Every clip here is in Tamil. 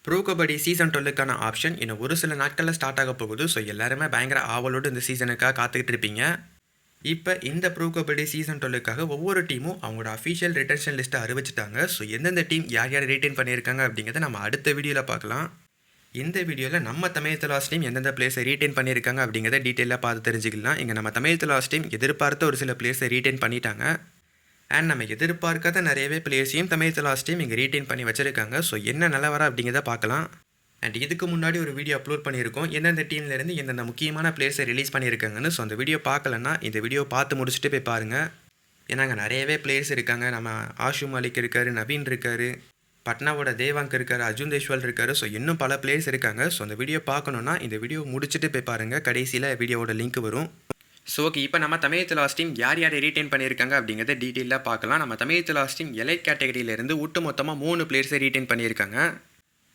ப்ரோ கபடி சீசன் 12க்கான ஆப்ஷன் இன்னும் ஒரு சில நாட்களில் ஸ்டார்ட் ஆக போகுது. ஸோ எல்லாருமே பயங்கர ஆவலோடு இந்த சீசனுக்காக காத்துக்கிட்டு இருப்பீங்க. இப்போ இந்த ப்ரோ கபடி சீசன் 12க்காக ஒவ்வொரு டீமும் அவங்களோட அஃபிஷியல் ரிட்டன்ஷன் லிஸ்ட்டை அறிவிச்சிட்டாங்க. ஸோ எந்தெந்த டீம் யார் யார் ரீட்டைன் பண்ணியிருக்காங்க அப்படிங்கிறத நம்ம அடுத்த வீடியோவில் பார்க்கலாம். இந்த வீடியோவில் நம்ம தமிழ் தலாஸ் டீம் எந்தெந்த பிளேஸை ரீட்டைன் பண்ணியிருக்காங்க அப்படிங்கிறத டீட்டெயிலாக பார்த்து தெரிஞ்சுக்கலாம். இங்கே நம்ம தமிழ் தலாஸ் டீம் எதிர்பார்த்த ஒரு சில பிளேஸை ரீட்டைன் பண்ணிட்டாங்க. அண்ட் நம்ம எதிர்பார்க்காத நிறையவே பிளேயர்ஸையும் தமிழ் தலாஸ் டீம் இங்கே ரீட்டைன் பண்ணி வச்சுருக்காங்க. ஸோ என்ன நிலவரம் அப்படிங்கிறத பார்க்கலாம். அண்ட் இதுக்கு முன்னாடி ஒரு வீடியோ அப்லோட் பண்ணியிருக்கோம், எந்தெந்த டீம்லேருந்து எந்தெந்த முக்கியமான பிளேயர்ஸை ரிலீஸ் பண்ணியிருக்காங்கன்னு. ஸோ அந்த வீடியோ பார்க்கலன்னா இந்த வீடியோ பார்த்து முடிச்சுட்டு போய் பாருங்கள். ஏன்னா அங்கே நிறையவே பிளேயர்ஸ் இருக்காங்க. நம்ம ஆஷு மாலிக் இருக்கார், நவீன் இருக்கார், பட்னாவோட தேவாங்க் இருக்கார், அர்ஜுன் தேஷ்வால் இருக்கார். ஸோ இன்னும் பல பிளேயர்ஸ் இருக்காங்க. ஸோ அந்த வீடியோ பார்க்கணுன்னா இந்த வீடியோ முடிச்சுட்டு போய் பாருங்கள். கடைசியில் வீடியோவோட லிங்க் வரும். ஸோ ஓகே, இப்போ நம்ம தமிழ் தலாஸ் டீம் யார் யாரை ரீட்டைன் பண்ணியிருக்காங்க அப்படிங்கிறத டீட்டெயிலாக பார்க்கலாம். நம்ம தமிழ் தலாஸ் டீம் எலைட் கேட்டகரியிலேருந்து ஒட்டு மொத்தமாக 3 பிளேயர்ஸை ரீட்டைன் பண்ணியிருக்காங்க.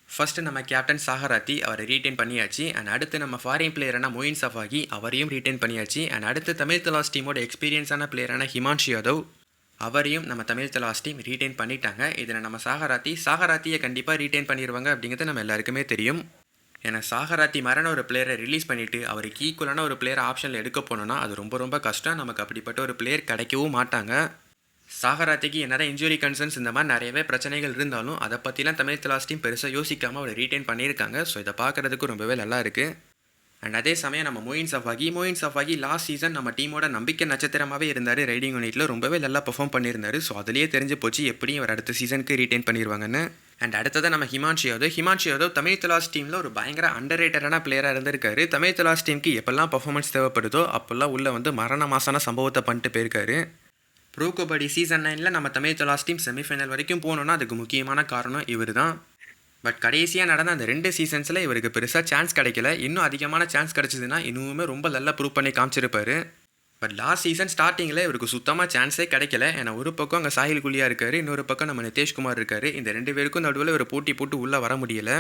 ஃபஸ்ட்டு நம்ம கேப்டன் சாகராத்தி, அவரை ரீட்டைன் பண்ணியாச்சு. அண்ட் அடுத்து நம்ம ஃபாரின் பிளேயரான மொயின் சஃபாகி, அவரையும் ரீட்டைன் பண்ணியாச்சு. அண்ட் அடுத்து தமிழ் தலாஸ் டீமோட எக்ஸ்பீரியன்ஸான பிளேயரான ஹிமான்ஷு யாதவ், அவரையும் நம்ம தமிழ் தலாஸ் டீம் ரீட்டைன் பண்ணிட்டாங்க. இதில் நம்ம சாகராத்தியை கண்டிப்பாக ரீட்டைன் பண்ணிடுவாங்க அப்படிங்கிறது நம்ம எல்லாருக்குமே தெரியும். ஏன்னா சாகராத்தி மரண ஒரு பிளேயரை ரிலீஸ் பண்ணிவிட்டு அவருக்கு ஈக்குவலான ஒரு பிளேயரை ஆப்ஷனில் எடுக்க போனோன்னா அது ரொம்ப ரொம்ப கஷ்டம். நமக்கு அப்படிப்பட்ட ஒரு பிளேயர் கிடைக்கவும் மாட்டாங்க. சாகராத்திக்கு என்னதான் இன்ஜுரி கன்சர்ன்ஸ் இந்த மாதிரி நிறையவே பிரச்சனைகள் இருந்தாலும் அதை பற்றிலாம் தமிழ் தலாஸ் டீம் பெருசாக யோசிக்காமல் அவரை ரீட்டைன் பண்ணியிருக்காங்க. ஸோ இதை பார்க்குறதுக்கு ரொம்பவே நல்லா இருக்குது. அண்ட் அதே சமயம் நம்ம மொயின் சஃபாகி லாஸ்ட் சீசன் நம்ம டீமோட நம்பிக்கை நட்சத்திரமாகவே இருந்தார். ரைடிங் யூனிட்டில் ரொம்பவே நல்லா பெர்ஃபார்ம் பண்ணியிருந்தார். ஸோ அதுலேயே தெரிஞ்சு போச்சு எப்படியும் அவர் அடுத்த சீசனுக்கு ரீட்டைன் பண்ணிடுவாங்கன்னு. அண்ட் அடுத்ததாக நம்ம ஹிமான்ஷு யாதவ் தமிழ் தலாஸ் டீமில் ஒரு பயங்கர அண்டர் ரேட்டடான பிளேயராக இருந்திருக்காரு. தமிழ் தலாஸ் டீமுக்கு எப்பெல்லாம் பர்ஃபார்மன்ஸ் தேவைப்படுதோ அப்போல்லாம் உள்ளே வந்து மரண மாசான சம்பவத்தை பண்ணிட்டு போயிருக்காரு. ப்ரோ கபடி சீசன் 9 நம்ம தமிழ் தலாஸ் டீம் செமிஃபைனல் வரைக்கும் போனோன்னா அதுக்கு முக்கியமான காரணம் இவர் தான். பட் கடைசியாக நடந்த அந்த 2 சீசன்ஸில் இவருக்கு பெருசாக சான்ஸ் கிடைக்கல. இன்னும் அதிகமான சான்ஸ் கிடச்சிதுன்னா இன்னுமே ரொம்ப நல்லா ப்ரூவ் பண்ணி காமிச்சிருப்பார். பட் லாஸ்ட் சீசன் ஸ்டார்டிங்கில் இவருக்கு சுத்தமாக சான்ஸே கிடைக்கல. ஏன்னா ஒரு பக்கம் அங்கே சாஹில் குலியா இருக்கார், இன்னொரு பக்கம் நம்ம நிதேஷ்குமார் இருக்கார். இந்த 2 பேருக்கும் நடுவில் ஒரு போட்டி போட்டு உள்ளே வர முடியலை.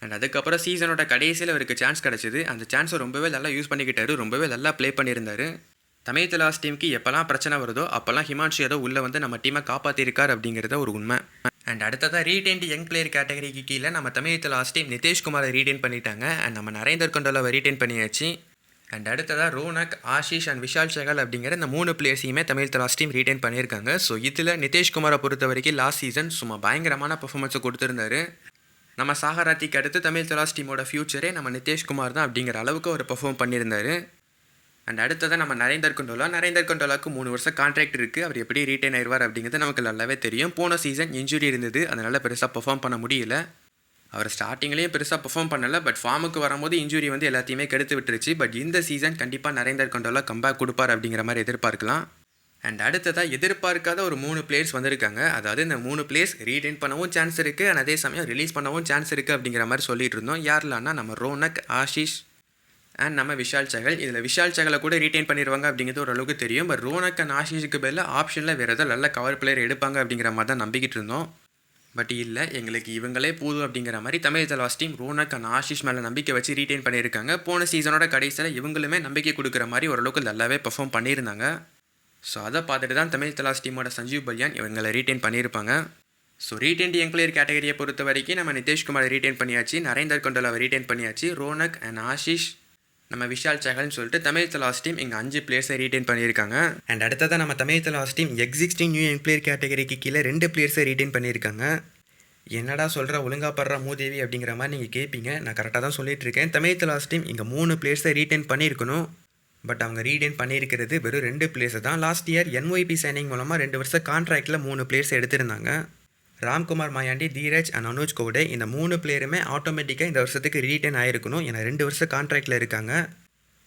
அண்ட் அதுக்கப்புறம் சீசனோட கடைசியில் இவருக்கு சான்ஸ் கிடச்சிது. அந்த சான்ஸை ரொம்பவே நல்லா யூஸ் பண்ணிக்கிட்டாரு, ரொம்பவே நல்லா ப்ளே பண்ணியிருந்தார். தமிழ் தலாஸ் டீமுக்கு எப்போல்லாம் பிரச்சனை வருதோ அப்போல்லாம் ஹிமான்ஷு யாதவ் உள்ளே வந்து நம்ம டீமை காப்பாற்றிருக்கார் அப்படிங்கிறத ஒரு உண்மை. அண்ட் அடுத்ததாக ரீடைன்ட் யங் பிளேயர் கேட்டகரிக்கு கீழே நம்ம தமிழ் தலாஸ் டீம் நிதேஷ்குமாரை ரீடைன் பண்ணிட்டாங்க. அண்ட் நம்ம நரேந்தர் கொண்டோலாவை ரீடைன் பண்ணியாச்சு. அண்ட் அடுத்ததாக ரோனக், ஆஷிஷ் அண்ட் விஷால் சகல் அப்படிங்கிற இந்த 3 பிளேயர்ஸையுமே தமிழ் தலாஸ் டீம் ரீடைன் பண்ணியிருக்காங்க. ஸோ இதில் நிதேஷ்குமாரை பொறுத்த வரைக்கும் லாஸ்ட் சீசன் சும்மா பயங்கரமான பர்ஃபார்மன்ஸை கொடுத்துருந்தாரு. நம்ம சாகராத்திக்கு அடுத்து தமிழ் தலாஸ் டீமோட ஃபியூச்சரே நம்ம நிதேஷ்குமார் தான் அப்படிங்கிற அளவுக்கு அவர் பெர்ஃபார்ம் பண்ணியிருந்தார். அண்ட் அடுத்ததாக நம்ம நரேந்தர் கொண்டோலாவுக்கு 3 வருஷம் கான்ட்ராக்ட் இருக்குது. அவர் எப்படி ரீட்டைன் ஆயிடுவார் அப்படிங்கிறது நமக்கு நல்லாவே தெரியும். போன சீசன் இன்ஜுரி இருந்தது, அதனால் பெருசாக பெர்ஃபார்ம் பண்ண முடியல. அவர் ஸ்டார்டிங்லேயே பெருசாக பெர்ஃபார்ம் பண்ணலை. பட் ஃபார்முக்கு வரும்போது இன்ஜுரி வந்து எல்லாத்தையுமே கெடுத்து விட்டுருச்சு. பட் இந்த சீசன் கண்டிப்பாக நரேந்தர் கொண்டோலா கம்பேக் கொடுப்பார் அப்படிங்கிற மாதிரி எதிர்பார்க்கலாம். அண்ட் அடுத்ததாக எதிர்பார்க்காத ஒரு 3 பிளேயர்ஸ் வந்திருக்காங்க. அதாவது இந்த 3 பிளேயர்ஸ் ரீடைன் பண்ணவும் சான்ஸ் இருக்குது, அண்ட் அதே சமயம் ரிலீஸ் பண்ணவும் சான்ஸ் இருக்குது அப்படிங்கிற மாதிரி சொல்லிட்டு இருந்தோம். யாரெல்லாம்னா நம்ம ரோனக், ஆஷிஷ் அண்ட் நம்ம விஷால் சகல். இதில் விஷால் சகலை கூட ரீட்டைன் பண்ணிடுவாங்க அப்படிங்கிறது ஓரளவுக்கு தெரியும். பட் ரோனக் அண்ட் ஆஷிஷுக்கு பதிலாக ஆப்ஷனில் வேறு ஏதாவது நல்ல கவர் பிளேயர் எடுப்பாங்க அப்படிங்கிற மாதிரி தான் நம்பிக்கிட்டு இருந்தோம். பட் இல்லை, எங்களுக்கு இவங்களே போதும் அப்படிங்கிற மாதிரி தமிழ் தலாஸ் டீம் ரோனக் அண்ட் ஆஷிஷ் மேலே நம்பிக்கை வச்சு ரீட்டைன் பண்ணியிருக்காங்க. போன சீசனோட கடைசியில் இவங்களுமே நம்பிக்கை கொடுக்குற மாதிரி ஓரளவுக்கு நல்லாவே பெர்ஃபார்ம் பண்ணியிருந்தாங்க. ஸோ அதை பார்த்துட்டு தான் தமிழ் தலாஸ் டீமோட சஞ்சீவ் பல்யான் இவங்களை ரீட்டைன் பண்ணியிருப்பாங்க. ஸோ ரீட்டைன் யங் பிளேயர் கேட்டகரியை பொறுத்த வரைக்கும் நம்ம நிதேஷ்குமாரை ரீட்டைன் பண்ணியாச்சு, நரேந்தர் கொண்டோலாவை ரீட்டைன் பண்ணியாச்சு, ரோனக் அண்ட் ஆஷிஷ், நம்ம விஷால் சகல்னு சொல்லிட்டு தமிழ் தலாஸ் டீம் இங்கே 5 பிளேயர்ஸை ரீட்டைன் பண்ணியிருக்காங்க. அண்ட் அடுத்ததான் நம்ம Tamil Thalaivas team existing new young player கேட்டகரிக்கு கீழே 2 பிளேயர்ஸை ரீட்டைன் பண்ணியிருக்காங்க. என்னடா சொல்கிற ஒழுங்கா படுற மூதேவி அப்படிங்கிற மாதிரி நீங்கள் கேட்பீங்க. நான் கரெக்டாக தான் சொல்லிட்டு இருக்கேன். தமிழ் தலாஸ் டீம் இங்கே 3 பிளேயர்ஸை ரீட்டைன் பண்ணியிருக்கணும். பட் அவங்க ரீட்டைன் பண்ணியிருக்கிறது வெறும் 2 பிளேயர்ஸை தான். லாஸ்ட் இயர் NYP சைனிங் மூலமாக 2 வருஷம் கான்ட்ராக்டில் 3 பிளேயர்ஸை எடுத்திருந்தாங்க. ராம்குமார் மாயாண்டி, தீரஜ் அண்ட் அனுஜ் கோடே, இந்த 3 பிளேயருமே ஆட்டோமேட்டிக்காக இந்த வருஷத்துக்கு ரீட்டைன் ஆகிருக்கணும். ஏன்னா 2 வருஷம் கான்ட்ராக்டில் இருக்காங்க.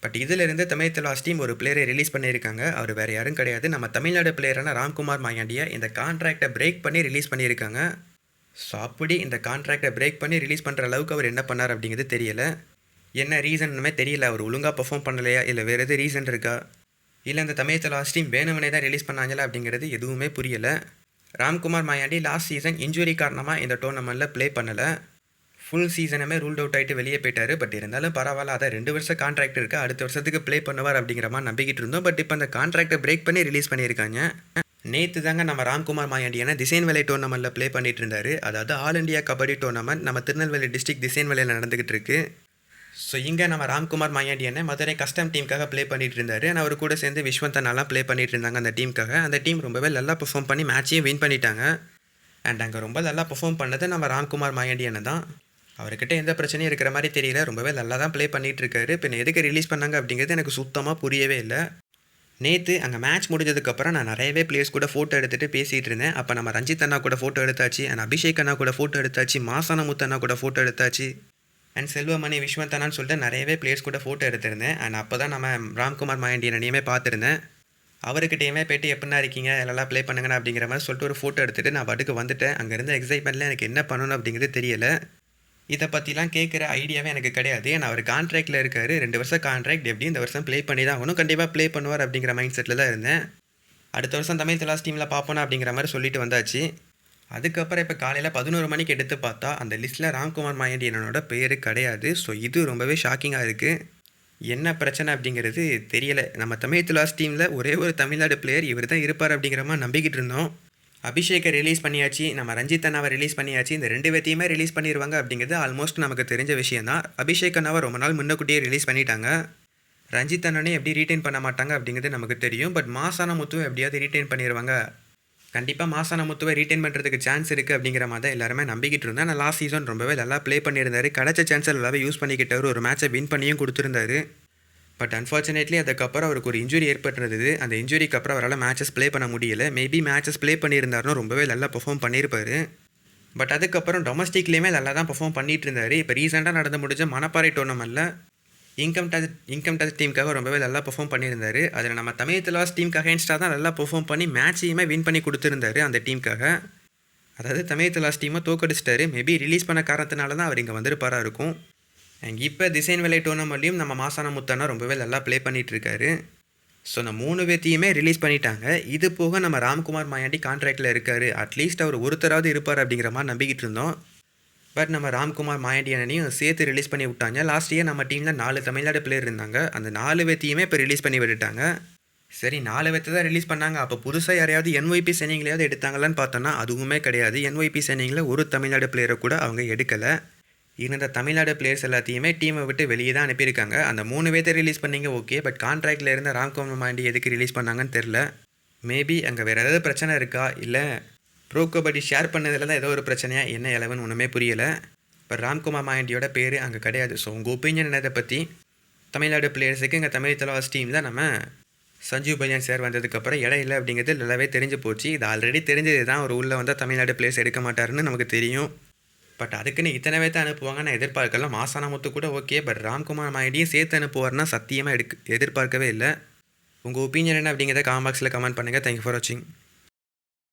பட் இதிலிருந்து தமிழ் தலாஸ் டீம் ஒரு பிளேயரை ரிலீஸ் பண்ணியிருக்காங்க. அவர் வேறு யாரும் கிடையாது, நம்ம தமிழ்நாடு பிளேயரான ராம்குமார் மாயாண்டியை இந்த கான்ட்ராக்டை பிரேக் பண்ணி ரிலீஸ் பண்ணியிருக்காங்க. ஸோ அப்படி இந்த கான்ட்ராக்டை பிரேக் பண்ணி ரிலீஸ் பண்ணுற அளவுக்கு அவர் என்ன பண்ணார் அப்படிங்கிறது தெரியல. என்ன ரீசன்னுமே தெரியல. அவர் ஒழுங்காக பெர்ஃபார்ம் பண்ணலையா, இல்லை வேறு எது ரீசன் இருக்கா, இல்லை இந்த தமிழ் தலாஸ் டீம் வேணுமனே தான் ரிலீஸ் பண்ணாங்களா அப்படிங்கிறது எதுவுமே புரியலை. Ramkumar Mayandi last season injury காரணமாக இந்த டோர்னமெண்ட்டில் ப்ளே பண்ணலை. ஃபுல் சீசனுமே ரூல்ட் அவுட் ஆகிட்டு வெளியே போயிட்டார். பட் இருந்தாலும் பரவாயில்ல, அதை 2 வருஷம் கான்ட்ராக்ட் இருக்குது, அடுத்த வருஷத்துக்கு ப்ளே பண்ணுவார் அப்படிங்கிற மாதிரி நம்பிக்கிட்டு இருந்தோம். பட் இப்போ அந்த கான்ட்ராக்டை பிரேக் பண்ணி ரிலீஸ் பண்ணியிருக்காங்க. நேற்று தாங்க நம்ம ராம்குமார் மாயாண்டியான திசைன் வேலை டோர்னமெண்ட்டில் ப்ளே பண்ணிட்டு இருந்தார். அதாவது ஆல் இண்டியா கபடி டோர்னமெண்ட் நம்ம திருநெல்வேலி டிஸ்ட்ரிக்ட் திசைன் வேலையில் நடந்துக்கிட்டு இருக்கு. ஸோ இங்கே நம்ம ராம்குமார் மாயாண்டியான மதுரை கஸ்டம் டீமுக்காக ப்ளே பண்ணிட்டு இருந்தார். ஆனால் அவர் கூட சேர்ந்து விஸ்வந்தனாலாம் ப்ளே பண்ணிட்டு இருந்தாங்க அந்த டீமுக்காக. அந்த டீம் ரொம்பவே நல்லா பெர்ஃபார்ம் பண்ணி மேட்சையும் வின் பண்ணிட்டாங்க. அண்ட் அங்கே ரொம்ப நல்லா பெர்ஃபார்ம் பண்ணது நம்ம ராம்குமார் மாயாண்டியான தான். அவர்கிட்ட எந்த பிரச்சனையும் இருக்கிற மாதிரி தெரியல. ரொம்பவே நல்லா தான் ப்ளே பண்ணிகிட்டு இருக்காரு. இப்போ எதுக்கு ரிலீஸ் பண்ணாங்க அப்படிங்கிறது எனக்கு சுத்தமாக புரியவே இல்லை. நேற்று அங்கே மேட்ச் முடிஞ்சதுக்கப்புறம் நான் நிறையவே பிளேயர்ஸ் கூட ஃபோட்டோ எடுத்துகிட்டு பேசிகிட்டு இருந்தேன். அப்போ நம்ம ரஞ்சித் அண்ணா கூட ஃபோட்டோ எடுத்தாச்சு, அண்ட் அபிஷேக் அண்ணா கூட ஃபோட்டோ எடுத்தாச்சு, மாசான முத்து அண்ணா கூட ஃபோட்டோ எடுத்தாச்சு, அண்ட் செல்வமணி விஸ்வந்த் அண்ணான்னு சொல்லிட்டு நிறையவே பிளேயர்ஸ் கூட ஃபோட்டோ எடுத்திருந்தேன். அண்ட் அப்போ தான் நம்ம ராம்குமார் மாயாண்டியன் அணியுமே பார்த்துருந்தேன். அவர்கிட்டயுமே போய்ட்டு எப்படின்னா இருக்கீங்க எல்லாம் ப்ளே பண்ணுங்கண்ணா அப்படிங்கிற மாதிரி சொல்லிட்டு ஒரு ஃபோட்டோ எடுத்துகிட்டு நான் பாட்டுக்கு வந்துட்டேன். அங்கே இருந்த எக்ஸைட்மெண்ட்டில் எனக்கு என்ன பண்ணணும் அப்படிங்கிறது தெரியலை. இதை பற்றிலாம் கேட்குற ஐடியாவே எனக்கு கிடையாது. ஏன்னா அவர் கான்ட்ராக்டில் இருக்கார். 2 வருஷம் கான்ட்ராக்ட், எப்படி இந்த வருஷம் ப்ளே பண்ணி தான் ஆகணும், கண்டிப்பாக ப்ளே பண்ணுவார் அப்படிங்கிற மைண்ட் செட்டில் தான் இருந்தேன். அடுத்த வருஷம் தமிழ் தலாஸ் டீமில் பார்ப்போனா அப்படிங்கிற மாதிரி சொல்லிட்டு வந்தாச்சு. அதுக்கப்புறம் இப்போ காலையில் 11 மணிக்கு எடுத்து பார்த்தா அந்த லிஸ்ட்டில் ராம்குமார் மாயாண்டியனோட பேர் கிடையாது. ஸோ இது ரொம்பவே ஷாக்கிங்காக இருக்குது. என்ன பிரச்சனை அப்படிங்கிறது தெரியலை. நம்ம தமிழ் தலாஸ் டீமில் ஒரே ஒரு தமிழ்நாடு பிளேயர் இவர் தான் இருப்பார் அப்படிங்கிற மாதிரி நம்பிக்கிட்டு இருந்தோம். அபிஷேக்கை ரிலீஸ் பண்ணியாச்சு, நம்ம ரஞ்சித் அண்ணாவை ரிலீஸ் பண்ணியாச்சு. இந்த 2 பேத்தையுமே ரிலீஸ் பண்ணிடுவாங்க அப்படிங்கிறது ஆல்மோஸ்ட் நமக்கு தெரிஞ்ச விஷயம் தான். அபிஷேக் அண்ணாவை ரொம்ப நாள் முன்னக்கூட்டியே ரிலீஸ் பண்ணிட்டாங்க. ரஞ்சித் அண்ணனே எப்படி ரீட்டைன் பண்ண மாட்டாங்க அப்படிங்கிறது நமக்கு தெரியும். பட் மாசான முத்துவை எப்படியாவது ரீட்டைன் பண்ணிடுவாங்க. கண்டிப்பாக மாசான முத்துவை ரீட்டைன் பண்ணுறதுக்கு சான்ஸ் இருக்குது அப்படிங்கிற மாதிரி தான் எல்லாருமே நம்பிக்கிட்டு இருந்தேன். ஆனால் லாஸ்ட் சீசன் ரொம்பவே நல்லா ப்ளே பண்ணியிருந்தார். கிடைச்ச சான்ஸை நல்லாவே யூஸ் பண்ணிக்கிட்டார். ஒரு மேட்சை வின் பண்ணியும் கொடுத்துருந்தாரு. பட் அன்ஃபார்ச்சுனேட்லி அதுக்கப்புறம் அவருக்கு ஒரு இன்ஜுரி ஏற்பட்டிருந்தது. அந்த இன்ஜுரிக்கு அப்புறம் அவரால் மேட்சஸ் ப்ளே பண்ண முடியல. மேபி மேட்சஸ் ப்ளே பண்ணியிருந்தாருன்னா ரொம்பவே நல்லா பெர்ஃபார்ம் பண்ணியிருப்பார். பட் அதுக்கப்புறம் டொமஸ்டிக்லேயுமே நல்லா தான் பெர்ஃபார்ம் பண்ணிட்டு இருந்தார். இப்போ ரீசெண்டாக நடந்து முடிஞ்ச மணப்பாறை டோர்னமெண்ட்டில் இன்கம் டேக்ஸ் டீமுக்காக ரொம்பவே நல்லா பெர்ஃபார்ம் பண்ணியிருந்தார். அதில் நம்ம தமிழ் தலாஸ் டீமுக்கு அகைன்ஸ்டாக தான் நல்லா பெர்ஃபார்ம் பண்ணி மேட்சையுமே வின் பண்ணி கொடுத்துருந்தாரு அந்த டீமுக்காக. அதாவது தமிழ் தலாஸ் டீமை தோக்கடிச்சிட்டாரு. மேபி ரிலீஸ் பண்ண காரணத்தினால தான் அவர் இங்கே வந்திருப்பாரா இருக்கும். அண்ட் இப்போ திசைன் வேலை டோர்னமெண்ட்லையும் நம்ம மாசான முத்தானா ரொம்பவே நல்லா ப்ளே பண்ணிகிட்டு இருக்காரு. ஸோ நம்ம 3 பேத்தையுமே ரிலீஸ் பண்ணிட்டாங்க. இது போக நம்ம ராம்குமார் மாயாண்டி கான்ட்ராக்டில் இருக்கார். அட்லீஸ்ட் அவர் ஒருத்தராவது இருப்பார் அப்படிங்கிற மாதிரி நம்பிக்கிட்டு இருந்தோம். பட் நம்ம ராம்குமார் மாயாண்டியனையும் சேர்த்து ரிலீஸ் பண்ணி விட்டாங்க. லாஸ்ட் இயர் நம்ம டீமில் 4 தமிழ்நாடு பிளேயர் இருந்தாங்க. அந்த 4 பேத்தையுமே இப்போ ரிலீஸ் பண்ணி விட்டுட்டாங்க. சரி, 4 பேர்த்தை தான் ரிலீஸ் பண்ணாங்க. அப்போ புதுசாக யாரையாவது என்ஒய்பி சைனிங்லையாவது எடுத்தாங்களான்னு பார்த்தோன்னா அதுவுமே கிடையாது. என்ஒய்பி சைனிங்கில் ஒரு தமிழ்நாடு பிளேயரை கூட அவங்க எடுக்கலை. இருந்த தமிழ்நாடு பிளேயர்ஸ் எல்லாத்தையுமே டீமை விட்டு வெளியே தான் அனுப்பியிருக்காங்க. அந்த 3 பேர்த்தை ரிலீஸ் பண்ணிங்க ஓகே. பட் கான்ட்ராக்டில் இருந்த ராம்குமார் மாயாண்டி எதுக்கு ரிலீஸ் பண்ணாங்கன்னு தெரில. மேபி அங்கே வேறு ஏதாவது பிரச்சனை இருக்கா, இல்லை ப்ரோ கபடி ஷேர் பண்ணதில் தான் ஏதோ ஒரு பிரச்சனையா, என்ன இலவன் ஒன்றுமே புரியலை. இப்போ ராம்குமார் மாயாண்டியோட பேர் அங்கே கிடையாது. ஸோ உங்கள் ஒப்பீனியன் என்னதை பற்றி? தமிழ்நாடு பிளேயர்ஸுக்கு இங்கே தமிழ் தலாஸ் டீம் தான் நம்ம சஞ்சீவ் பல்யான் சார் வந்ததுக்கப்புறம் இடம் இல்லை அப்படிங்கிறது நல்லாவே தெரிஞ்சு போச்சு. இது ஆல்ரெடி தெரிஞ்சது தான். ஒரு உள்ளே வந்தால் தமிழ்நாடு பிளேயர்ஸ் எடுக்க மாட்டாருன்னு நமக்கு தெரியும். பட் அதுக்குன்னு இத்தனை பேர்த்த அனுப்புவாங்க நான் எதிர்பார்க்கல. மாசான முத்து கூட ஓகே. பட் ராம்குமார் மாயாண்டியும் சேர்த்து அனுப்புவார்னா சத்தியமாக எதிர்பார்க்கவே இல்லை. உங்கள் ஒப்பீனியன் என்ன அப்படிங்கிறத காமெண்ட் பாக்ஸில் கமெண்ட் பண்ணுங்கள். தேங்க்யூ ஃபார் வாட்சிங்.